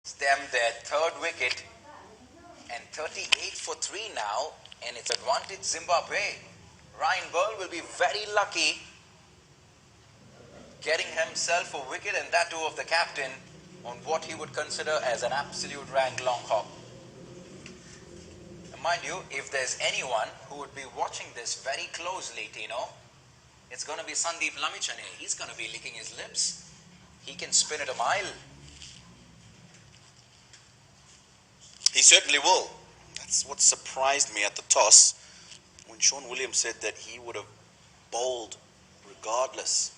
It's them their third wicket and 38 for 3 now, and it's advantage Zimbabwe. Ryan Burl will be very lucky getting himself a wicket, and that too of the captain, on what he would consider as an absolute rank long hop. And mind you, if there's anyone who would be watching this very closely, Tino, it's going to be Sandeep Lamichhane. He's going to be licking his lips. He can spin it a mile. He certainly will. That's what surprised me at the toss when Sean Williams said that he would have bowled regardless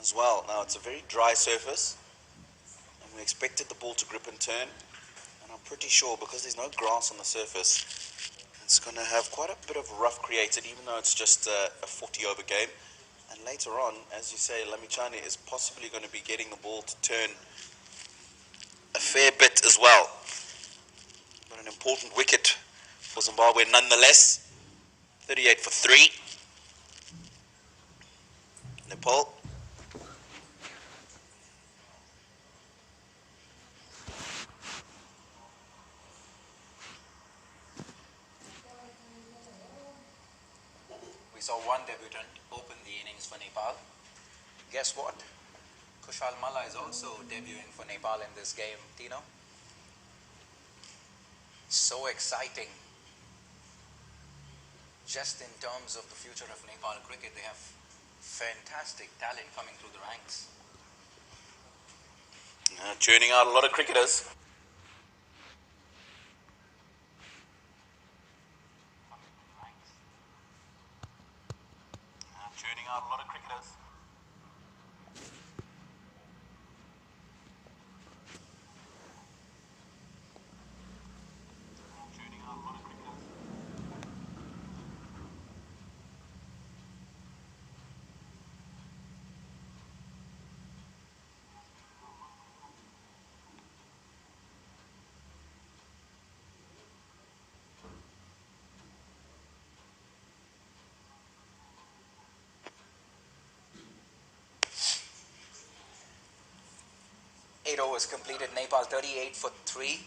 as well. Now, it's a very dry surface, and we expected the ball to grip and turn, and I'm pretty sure because there's no grass on the surface, it's going to have quite a bit of rough created, even though it's just a 40-over game. And later on, as you say, Lamichhane is possibly going to be getting the ball to turn a fair bit as well. But an important wicket for Zimbabwe nonetheless. 38 for 3. Nepal. We saw one debutant open the innings for Nepal. Guess what? Kushal Malla is also debuting for Nepal in this game, Tino. So exciting. Just in terms of the future of Nepal cricket, they have fantastic talent coming through the ranks. Churning out a lot of cricketers. Churning out a lot of cricketers. Churning out a lot of cricketers. Eight overs completed, Nepal 38 for 3.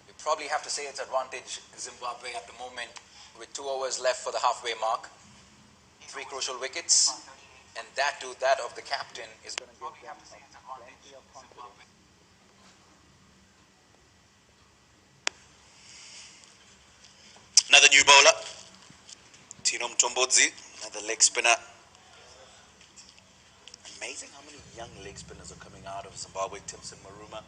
We probably have to say it's advantage Zimbabwe at the moment with 2 overs left for the halfway mark. 3 crucial wickets, and that too, that of the captain is going to give them plenty of confidence. Another new bowler, Tino Mtombodzi, another leg spinner. Amazing how many young leg spinners are coming out of Zimbabwe. Timson Maruma,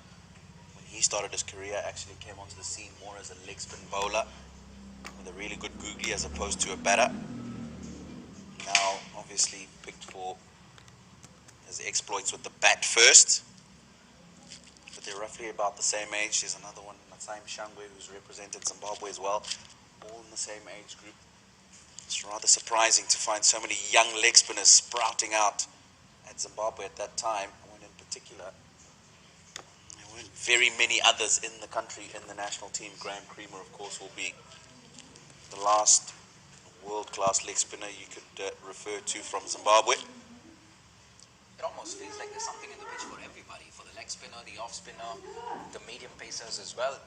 when he started his career, actually came onto the scene more as a leg spin bowler with a really good googly as opposed to a batter. Now, obviously, picked for his exploits with the bat first. But they're roughly about the same age. There's another one, Natsai Mshangwe, who's represented Zimbabwe as well. All in the same age group. It's rather surprising to find so many young leg spinners sprouting out at Zimbabwe at that time, when in particular there weren't very many others in the country in the national team. Graham Creamer, of course, will be the last world-class leg spinner you could refer to from Zimbabwe. It almost feels like there's something in the pitch for everybody, for the leg spinner, the off spinner, the medium pacers as well.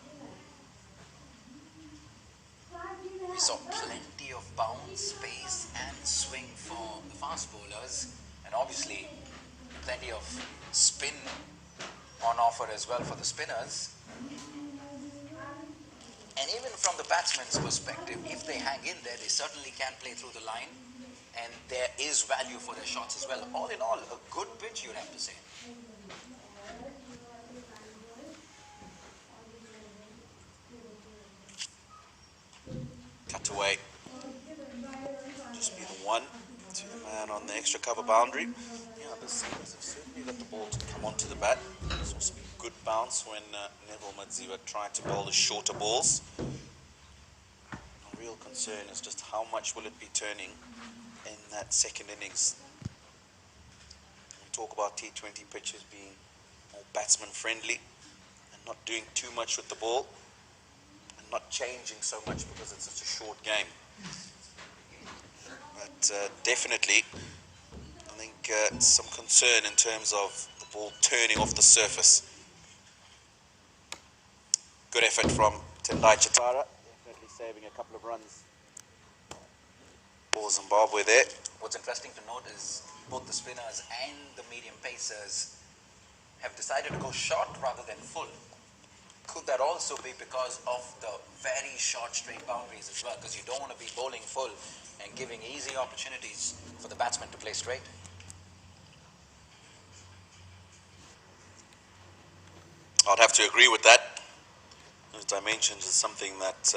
We saw plenty of bounce, pace and swing for the fast bowlers, and obviously plenty of spin on offer as well for the spinners. And even from the batsman's perspective, if they hang in there, they certainly can play through the line, and there is value for their shots as well. All in all, a good pitch, you'd have to say. Cut away. Just be the one to the man on the extra cover boundary. Yeah, the seamers have certainly got the ball to come onto the bat. There's also been good bounce when Neville Madziwa tried to bowl the shorter balls. The real concern is just how much will it be turning in that second innings. We talk about T20 pitches being more batsman friendly and not doing too much with the ball and not changing so much because it's such a short game. But definitely, I think some concern in terms of the ball turning off the surface. Good effort from Tendai Chitara. Definitely saving a couple of runs for Zimbabwe there. What's interesting to note is both the spinners and the medium pacers have decided to go short rather than full. Could that also be because of the very short straight boundaries as well? Because you don't want to be bowling full and giving easy opportunities for the batsman to play straight. I'd have to agree with that. Those dimensions is something that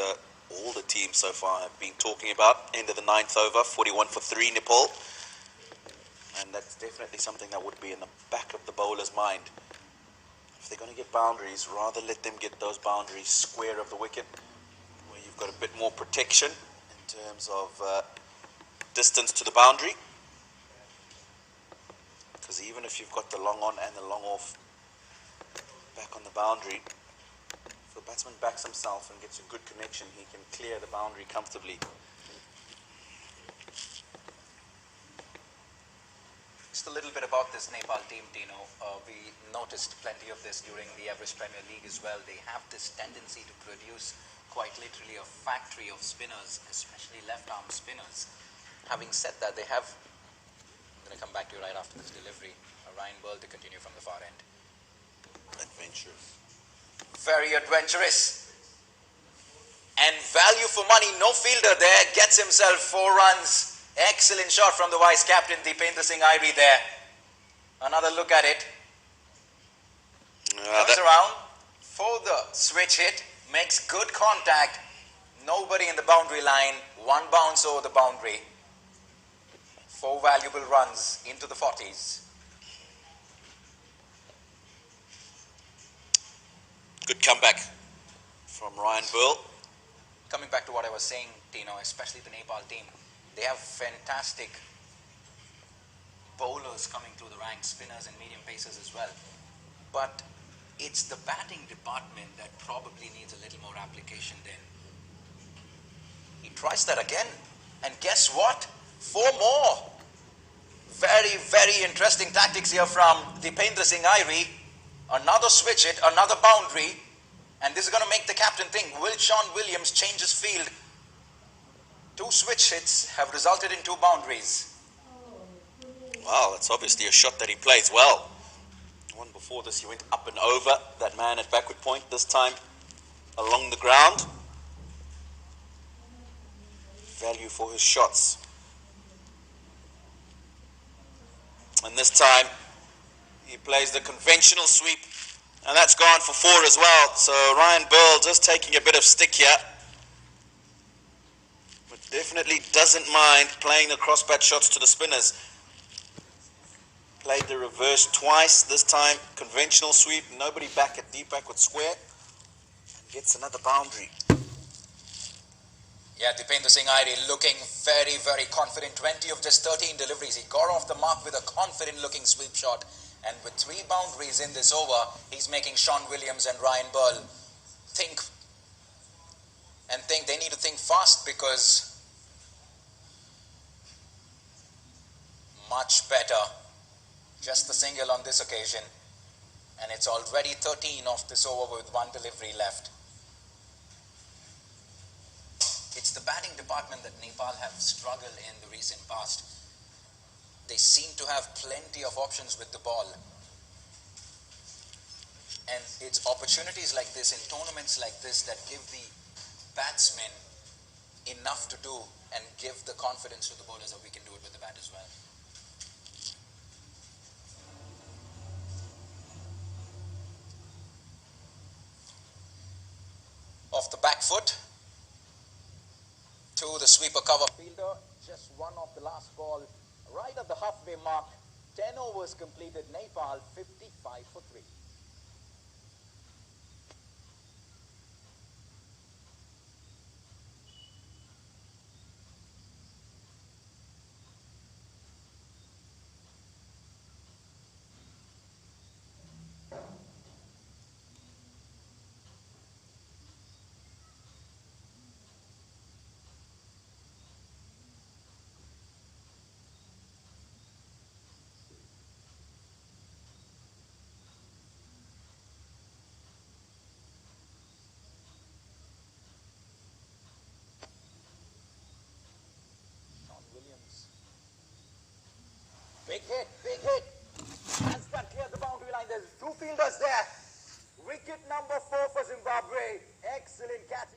all the teams so far have been talking about. End of the 9th over, 41 for 3 Nepal. And that's definitely something that would be in the back of the bowler's mind. If they're going to get boundaries, rather let them get those boundaries square of the wicket, where you've got a bit more protection in terms of distance to the boundary. Because even if you've got the long on and the long off back on the boundary, if the batsman backs himself and gets a good connection, he can clear the boundary comfortably. Just a little bit about this Nepal team, Tino. We noticed plenty of this during the Everest Premier League as well. They have this tendency to produce quite literally a factory of spinners, especially left-arm spinners. Having said that, they have, I'm going to come back to you right after this delivery, Ryan Burl to continue from the far end. Adventurous. Very adventurous. And value for money, no fielder there, gets himself 4 runs. Excellent shot from the vice captain, Dipendra Singh Airi there. Another look at it. Comes around for the switch hit, makes good contact. Nobody in the boundary line, 1 bounce over the boundary. 4 valuable runs into the 40s. Good comeback from Ryan Burl. Coming back to what I was saying, Tino, especially the Nepal team, they have fantastic bowlers coming through the ranks, spinners and medium pacers as well. But it's the batting department that probably needs a little more application then. He tries that again, and guess what? 4 more. Very, very interesting tactics here from Dipendra Singh Airi. Another switch hit, another boundary, and this is going to make the captain think, will Sean Williams change his field? 2 switch hits have resulted in 2 boundaries. Wow, that's obviously a shot that he plays well. One before this, he went up and over that man at backward point. This time, along the ground. Value for his shots. And this time, he plays the conventional sweep. And that's gone for 4 as well. So Ryan Burl just taking a bit of stick here. But definitely doesn't mind playing the crossbat shots to the spinners. Played the reverse twice. This time, conventional sweep. Nobody back at deep backward square. And gets another boundary. Yeah, Dipendra Singh Airi looking very, very confident. 20 of just 13 deliveries. He got off the mark with a confident looking sweep shot. And with 3 boundaries in this over, he's making Sean Williams and Ryan Burl think they need to think fast, because much better. Just the single on this occasion. And it's already 13 off this over with 1 delivery left. It's the batting department that Nepal have struggled in the recent past. They seem to have plenty of options with the ball. And it's opportunities like this, in tournaments like this, that give the batsmen enough to do and give the confidence to the bowlers that we can do it with the bat as well. Off the back foot to the sweeper cover fielder. Just 1 off the last ball. Right at the halfway mark, 10 overs completed, Nepal 55 for 3. Big hit, big hit. Handstand clears the boundary line. There's two fielders there. Wicket number 4 for Zimbabwe. Excellent catch.